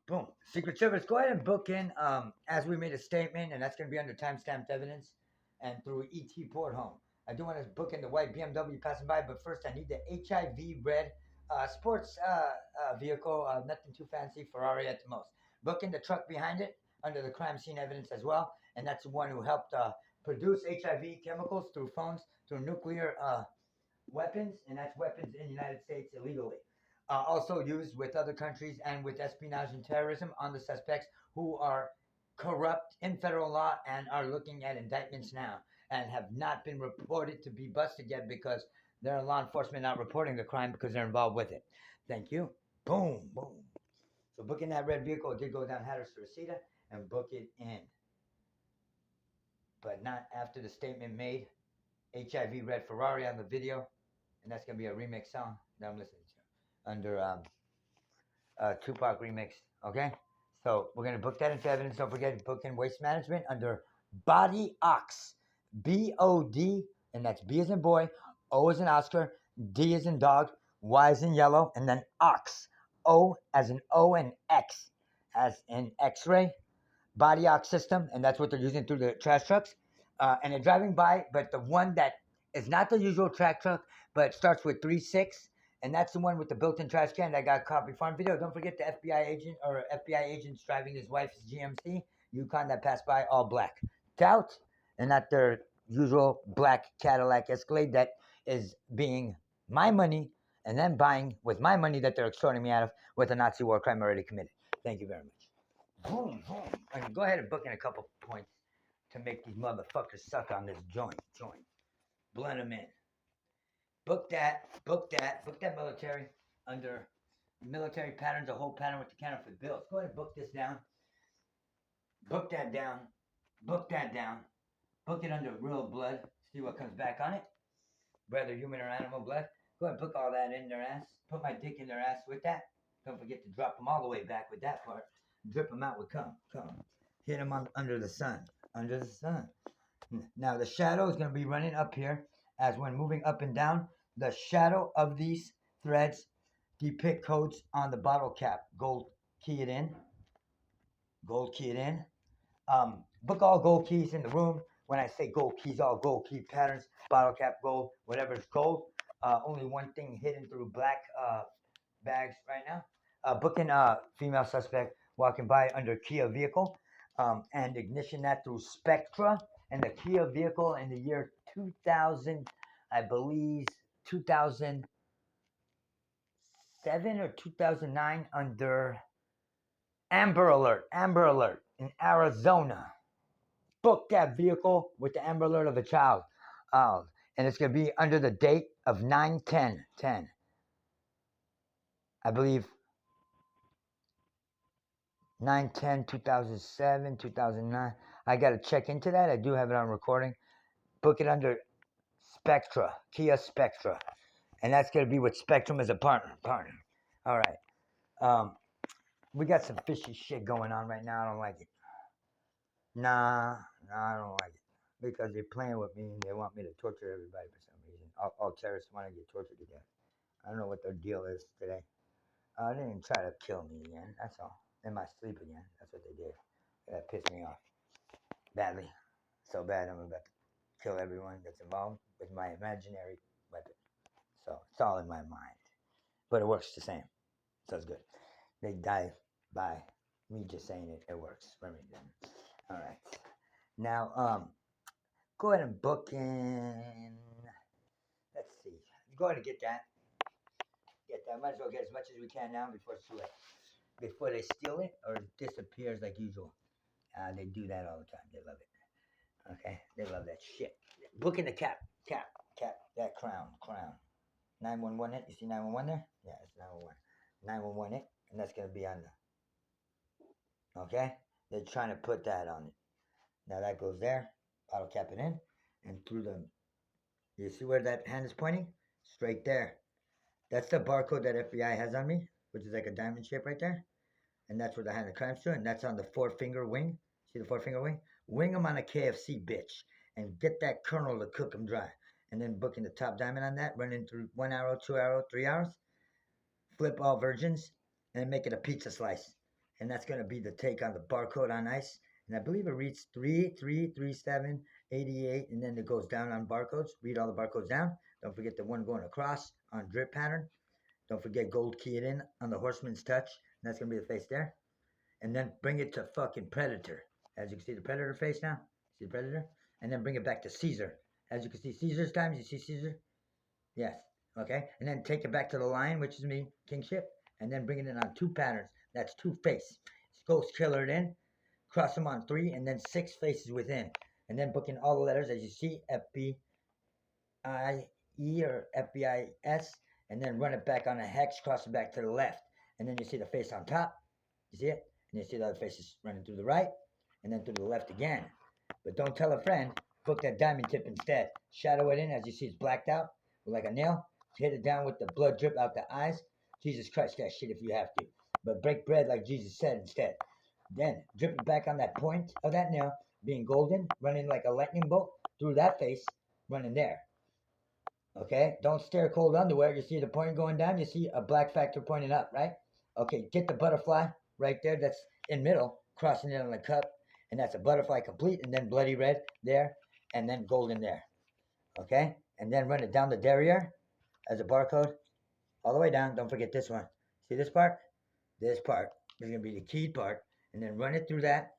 Boom. Secret Service, go ahead and book in as we made a statement, and that's going to be under timestamped evidence and through ET Port Home. I do want to book in the white BMW passing by, but first I need the HIV red sports vehicle, nothing too fancy, Ferrari at the most. Book in the truck behind it under the crime scene evidence as well, and that's the one who helped produce HIV chemicals through phones, through nuclear weapons, and that's weapons in the United States illegally. Also used with other countries and with espionage and terrorism on the suspects who are corrupt in federal law and are looking at indictments now and have not been reported to be busted yet because their law enforcement not reporting the crime because they're involved with it. Thank you. Boom, boom. So booking that red vehicle did go down Hatteras to Reseda and book it in, but not after the statement made. HIV Red Ferrari on the video, and that's gonna be a remix song that I'm listening to under Tupac remix. Okay, so we're gonna book that into evidence. Don't forget to book in waste management under Body Ox, BOD, and that's B as in boy, O as in Oscar, D as in dog, Y as in yellow, and then Ox, O as in O and X as in X-ray. Body Ox system, and that's what they're using through the trash trucks. And they're driving by, but the one that is not the usual track truck, but starts with 3.6, and that's the one with the built-in trash can that got caught before on video. Don't forget the FBI agent or FBI agents driving his wife's GMC Yukon that passed by, all black. Doubt, and not their usual black Cadillac Escalade that is being my money and then buying with my money that they're extorting me out of with a Nazi war crime already committed. Thank you very much. Boom, boom. And go ahead and book in a couple points to make these motherfuckers suck on this joint. Blend them in. Book that military under military patterns, a whole pattern with the counterfeit bills. Go ahead and book this down. Book that down. Book that down. Book it under real blood. See what comes back on it. Whether human or animal blood. Go ahead and book all that in their ass. Put my dick in their ass with that. Don't forget to drop them all the way back with that part. Drip them out with cum. Hit them under the sun. Under the sun. Now the shadow is going to be running up here as when moving up and down. The shadow of these threads depict codes on the bottle cap. Gold key it in. Gold key it in. Book all gold keys in the room. When I say gold keys, all gold key patterns, bottle cap gold, whatever is gold. Only one thing hidden through black bags right now. Booking a female suspect walking by under Kia vehicle and ignition that through Spectra and the Kia vehicle in the year 2000, I believe 2007 or 2009 under Amber Alert in Arizona. Book that vehicle with the Amber Alert of a child. And it's going to be under the date of 9/10/10. I believe 9/10/2007, 2009. I got to check into that. I do have it on recording. Book it under Spectra, Kia Spectra. And that's going to be with Spectrum as a partner. All right. We got some fishy shit going on right now. I don't like it. Nah, I don't like it. Because they're playing with me and they want me to torture everybody for some reason. All terrorists want to get tortured to death. I don't know what their deal is today. They didn't try to kill me again. That's all. In my sleep again. That's what they did. That pissed me off badly. So bad I'm about to kill everyone that's involved with my imaginary weapon. So it's all in my mind. But it works the same. So it's good. They die by me just saying it. It works for me then. All right. Now, go ahead and book in. Let's see. Go ahead and get that. Might as well get as much as we can now before it's too late. Before they steal it or it disappears like usual. They do that all the time. They love it. Okay? They love that shit. Book in the cap. That crown. 911 it. You see 911 there? Yeah, it's 911. 911 it. And that's going to be on the. Okay? They're trying to put that on it. Now that goes there. Bottle cap it in. And through the. You see where that hand is pointing? Straight there. That's the barcode that FBI has on me, which is like a diamond shape right there. And that's where the hand of crime's to. And that's on the 4-finger wing. See the 4-finger wing? Wing them on a KFC, bitch. And get that kernel to cook them dry. And then booking the top diamond on that. Running through 1 arrow, 2 arrow, 3 hours. Flip all virgins. And then make it a pizza slice. and that's going to be the take on the barcode on ice. And I believe it reads 333788, and then it goes down on barcodes. Read all the barcodes down. Don't forget the one going across on drip pattern. Don't forget gold key it in on the Horseman's Touch. And that's going to be the face there. And then bring it to fucking Predator. As you can see the Predator face now. See the Predator? And then bring it back to Caesar. As you can see Caesar's times. You see Caesar? Yes. Okay. And then take it back to the Lion, which is me, Kingship. And then bring it in on 2 patterns. That's 2 face. Ghost Killer it in. Cross them on 3. And then 6 faces within. And then book in all the letters as you see. FBI-E or FBIS. And then run it back on a hex. Cross it back to the left. And then you see the face on top. You see it? And you see the other faces running through the right. And then through the left again. But don't tell a friend. Book that diamond tip instead. Shadow it in as you see it's blacked out. With like a nail. Hit it down with the blood drip out the eyes. Jesus Christ, that shit if you have to. But break bread like Jesus said instead. Then drip it back on that point of that nail, being golden, running like a lightning bolt through that face, running there. Okay? Don't stare cold underwear. You see the point going down, you see a black factor pointing up, right? Okay, get the butterfly right there. That's in middle, crossing it on the cup. And that's a butterfly complete, and then bloody red there, and then golden there. Okay? And then run it down the derriere as a barcode. All the way down. Don't forget this one. See this part? This part is going to be the keyed part. And then run it through that.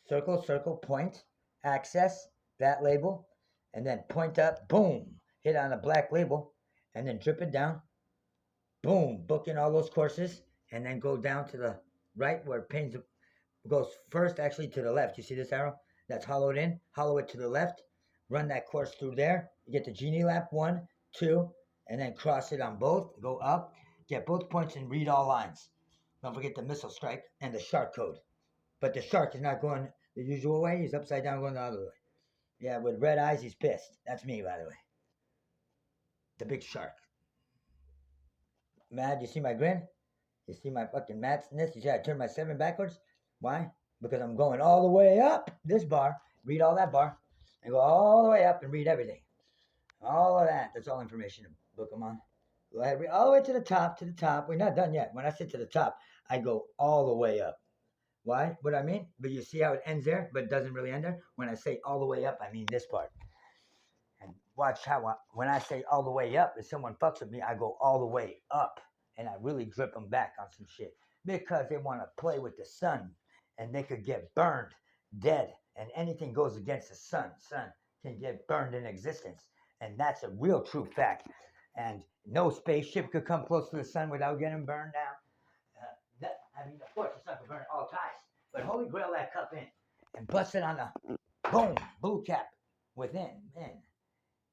Circle, circle, point, access, that label. And then point up, boom. Hit on a black label. And then drip it down. Boom. Book in all those courses. And then go down to the right where it pains, goes first actually to the left. You see this arrow? That's hollowed in. Hollow it to the left. Run that course through there. You get the genie lamp. 1, 2. And then cross it on both. Go up. Get both points and read all lines. Don't forget the missile strike and the shark code. But the shark is not going the usual way. He's upside down going the other way. Yeah, with red eyes, he's pissed. That's me, by the way. The big shark. Mad, you see my grin? You see my fucking madness? You see I turn my 7 backwards? Why? Because I'm going all the way up this bar. Read all that bar. And go all the way up and read everything. All of that. That's all information to book them on. Go ahead, read all the way to the top, We're not done yet. When I say to the top, I go all the way up. Why? What I mean? But you see how it ends there, but it doesn't really end there? When I say all the way up, I mean this part. And watch how when I say all the way up, if someone fucks with me, I go all the way up. And I really drip them back on some shit. Because they want to play with the sun. And they could get burned, dead. And anything goes against the sun. Sun can get burned in existence. And that's a real true fact. And no spaceship could come close to the sun without getting burned down. Of course, the sun could burn at all times. But Holy Grail that cup in. And bust it on the, boom, blue cap within, in.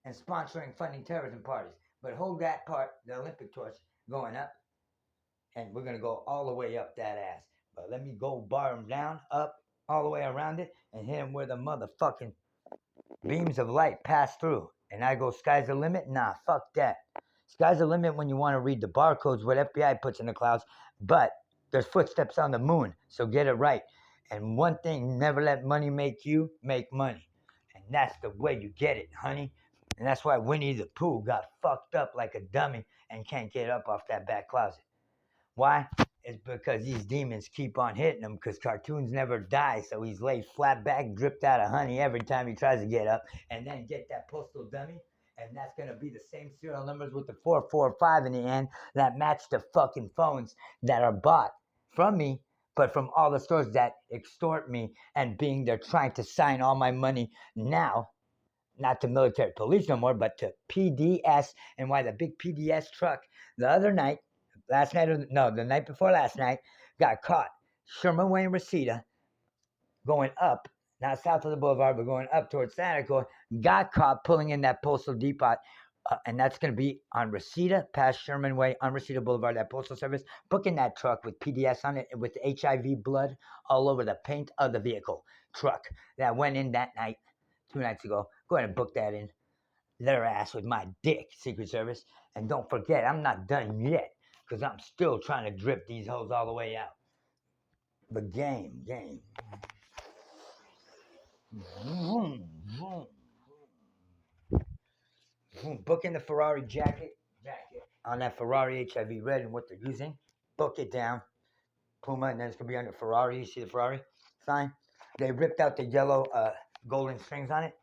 And sponsoring, funding terrorism parties. But hold that part, the Olympic torch, going up. And we're going to go all the way up that ass. But let me go bar him down, up, all the way around it. And hit him where the motherfucking beams of light pass through. And I go, sky's the limit? Nah, fuck that. Sky's the limit when you want to read the barcodes, what FBI puts in the clouds. But there's footsteps on the moon, so get it right. And one thing, never let money make you make money. And that's the way you get it, honey. And that's why Winnie the Pooh got fucked up like a dummy and can't get up off that back closet. Why? It's because these demons keep on hitting him because cartoons never die. So he's laid flat back, dripped out of honey every time he tries to get up. And then get that postal dummy. And that's going to be the same serial numbers with the 445 in the end that match the fucking phones that are bought from me, but from all the stores that extort me and being they're trying to sign all my money now, not to military police no more, but to PDS. And why the big PDS truck the other night, the night before last night, got caught. Sherman Way and Reseda going up, not south of the boulevard, but going up towards Santa Cruz, got caught pulling in that postal depot. And that's going to be on Reseda, past Sherman Way, on Reseda Boulevard, that postal service. Booking that truck with PDS on it, with HIV blood all over the paint of the vehicle. Truck that went in that night, 2 nights ago. Go ahead and book that in. Their ass with my dick, Secret Service. And don't forget, I'm not done yet, because I'm still trying to drip these hoes all the way out. But game. Vroom, vroom. Book in the Ferrari jacket on that Ferrari HIV red and what they're using. Book it down. Puma, and then it's gonna be under Ferrari. You see the Ferrari sign? They ripped out the yellow golden strings on it.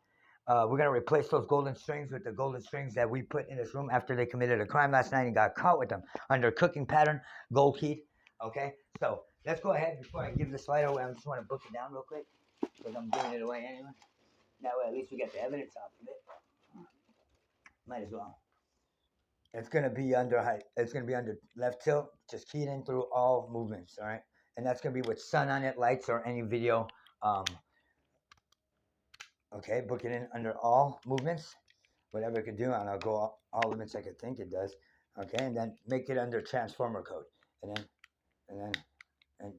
We're gonna replace those golden strings with the golden strings that we put in this room after they committed a crime last night and got caught with them under cooking pattern, gold keyed. Okay, so let's go ahead before I give the slide away. I just want to book it down real quick because I'm giving it away anyway. That way, at least we get the evidence off of it. Might as well. It's gonna be under height. It's gonna be under left tilt. Just key it in through all movements. All right, and that's gonna be with sun on it, lights, or any video. Okay, book it in under all movements, whatever it could do, and I'll go all movements I could think it does. Okay, and then make it under transformer code, and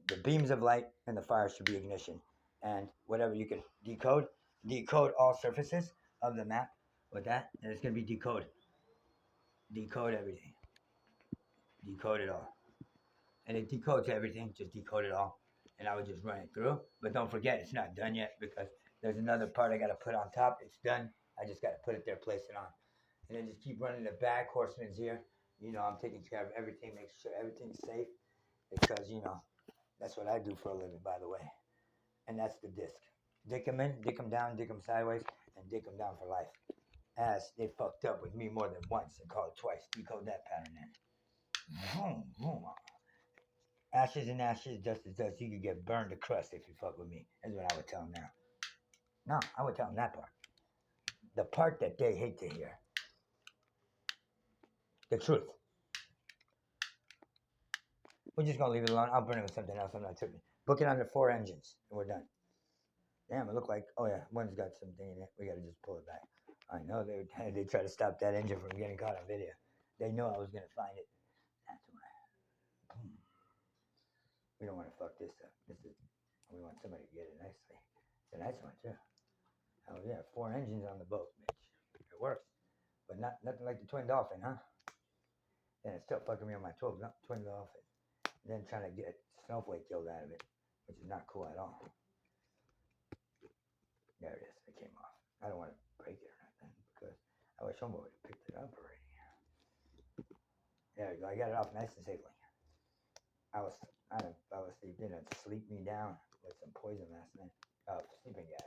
the beams of light and the fire should be ignition, and whatever you can decode all surfaces of the map with that, and it's gonna be decode everything, decode it all, and it decodes everything. Just decode it all, and I would just run it through. But don't forget, it's not done yet because there's another part I got to put on top. It's done. I just got to put it there, place it on. And then just keep running the back, Horseman's here. You know, I'm taking care of everything, make sure everything's safe. Because, you know, that's what I do for a living, by the way. And that's the disc. Dick them in, dick them down, dick them sideways, and dick them down for life. As they fucked up with me more than once and called it twice. Decode that pattern in. Boom, boom. Ashes and ashes, dust is dust. You could get burned to crust if you fuck with me. That's what I would tell them now. No, I would tell them that part. The part that they hate to hear. The truth. We're just going to leave it alone. I'll burn it with something else. I'm not tripping. Book it under 4 engines, and we're done. Damn, it looked like, oh yeah, one's got something in it. We got to just pull it back. I know they try to stop that engine from getting caught on video. They know I was going to find it. That's why. Boom. We don't want to fuck this up. We want somebody to get it nicely. It's a nice one, too. Oh yeah, 4 engines on the boat, bitch. It works. But nothing like the Twin Dolphin, huh? And it's still fucking me on my 12 Twin Dolphin. And then trying to get snowflake killed out of it, which is not cool at all. There it is. It came off. I don't want to break it or nothing because I wish someone would have picked it up already. There we go. I got it off nice and safely. I fell asleep. Didn't sleep me down with some poison last night. Sleeping gas.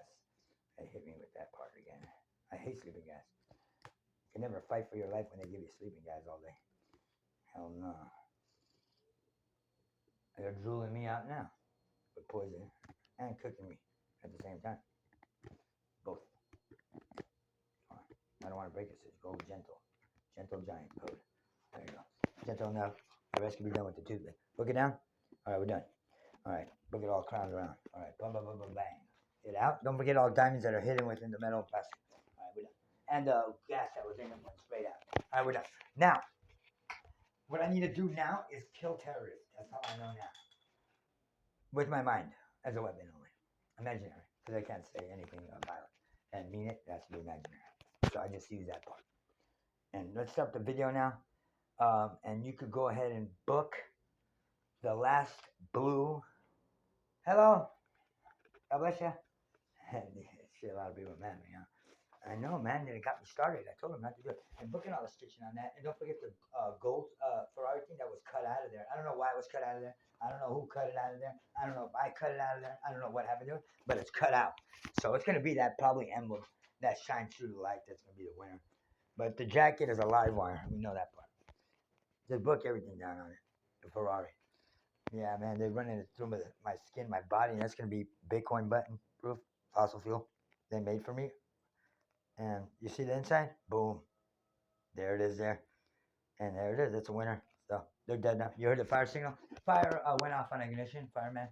They hit me with that part again. I hate sleeping gas. You can never fight for your life when they give you sleeping gas all day. Hell no. They're drooling me out now with poison and cooking me at the same time. Both. I don't want to break it, so go gentle. Gentle giant code. There you go. Gentle enough. The rest can be done with the toothpick. Book it down. All right, we're done. All right, book it all crowned around. All right, bum, bum, bum, bum, bang. It out. Don't forget all diamonds that are hidden within the metal and plastic. All right, we're done. And the gas that was in it went straight out. All right, we're done. Now, what I need to do now is kill terrorists. That's how I know now. With my mind, as a weapon only. Imaginary. Because I can't say anything violent. And mean it, that's to be imaginary. So I just use that part. And let's start the video now. And you could go ahead and book the last blue. Hello. God bless you. Shit, a lot of people mad at me, huh? I know, man. Then it got me started. I told them not to do it. And booking all the stitching on that. And don't forget the gold Ferrari thing that was cut out of there. I don't know why it was cut out of there. I don't know who cut it out of there. I don't know if I cut it out of there. I don't know what happened to it. But it's cut out. So it's going to be that probably emblem that shines through the light. That's going to be the winner. But the jacket is a live wire. We know that part. Just book everything down on it. The Ferrari. Yeah, man. They're running it through my skin, my body. And that's going to be Bitcoin button proof. Fossil fuel. They made for me. And you see the inside? Boom. There it is there. And there it is. It's a winner. So they're dead now. You heard the fire signal? Fire went off on ignition. Fireman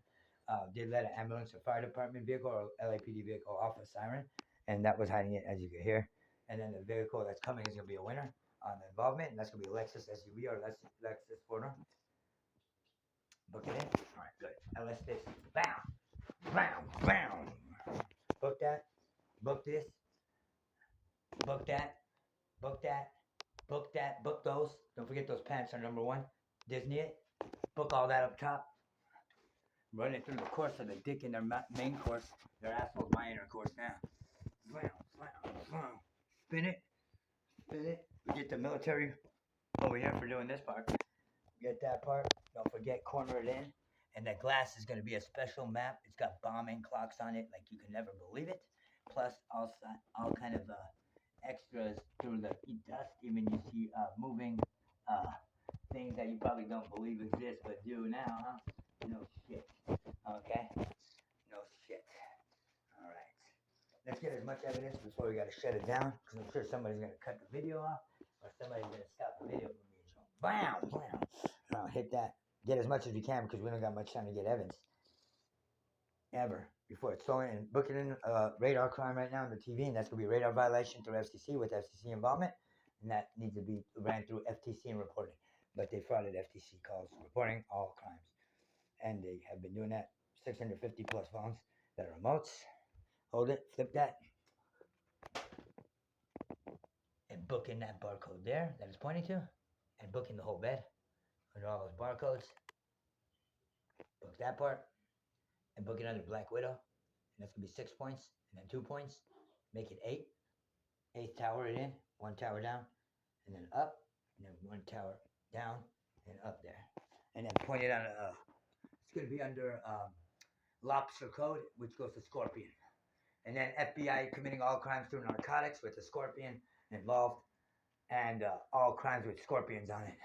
did let an ambulance or fire department vehicle or LAPD vehicle off a siren. And that was hiding it, as you can hear. And then the vehicle that's coming is going to be a winner on the involvement. And that's going to be a Lexus SUV or Lexus 4. Book it in. All right, good. LS this. Bam. Bam. Bam. Book that. Book this. Book that, book that, book that, book those. Don't forget those pants are number 1. Disney it. Book all that up top. Run it through the course of the dick in their main course. Their asshole's my inner course now. Spin it. Spin it. We get the military over here for doing this part. Get that part. Don't forget, corner it in. And that glass is going to be a special map. It's got bombing clocks on it, like you can never believe it. Plus, all kind of extras through the dust. Even you see moving things that you probably don't believe exist, but do now, huh? No shit. Okay? No shit. All right. Let's get as much evidence before we got to shut it down, because I'm sure somebody's going to cut the video off, or somebody's going to stop the video from being shown. Bam! Bam! I'll hit that. Get as much as we can, because we don't got much time to get evidence. Ever. Before it's stolen, and booking in radar crime right now on the TV, and that's going to be a radar violation through FCC with FCC involvement, and that needs to be ran through FTC and reporting. But they frauded FTC calls reporting all crimes. And they have been doing that. 650 plus phones that are remotes. Hold it, flip that, and book in that barcode there that it's pointing to, and book in the whole bed under all those barcodes. Book that part, and book it under Black Widow, and that's gonna be 6 points, and then 2 points, make it 8. 8th tower it in, 1 tower down, and then up, and then 1 tower down, and up there, and then point it on it's gonna be under Lobster Code, which goes to Scorpion. And then FBI committing all crimes through narcotics with the Scorpion involved, and all crimes with scorpions on it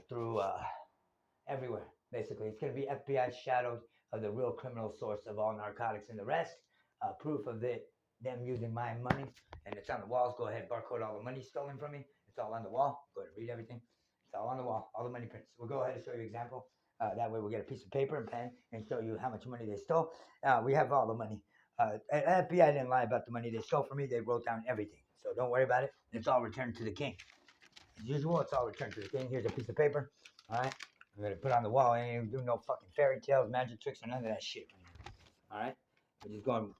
through everywhere, basically. It's going to be FBI shadows of the real criminal source of all narcotics, and the rest, proof of it, them using my money, and it's on the walls. Go ahead, barcode all the money stolen from me. It's all on the wall. Go ahead, read everything. It's all on the wall, all the money prints. We'll go ahead and show you an example. That way we'll get a piece of paper and pen and show you how much money they stole. We have all the money. FBI didn't lie about the money they stole from me. They wrote down everything. So don't worry about it. It's all returned to the king. As usual, it's all returned to the king. Here's a piece of paper. All right. I'm going to put it on the wall. I ain't even do no fucking fairy tales, magic tricks, or none of that shit. All right. We're just going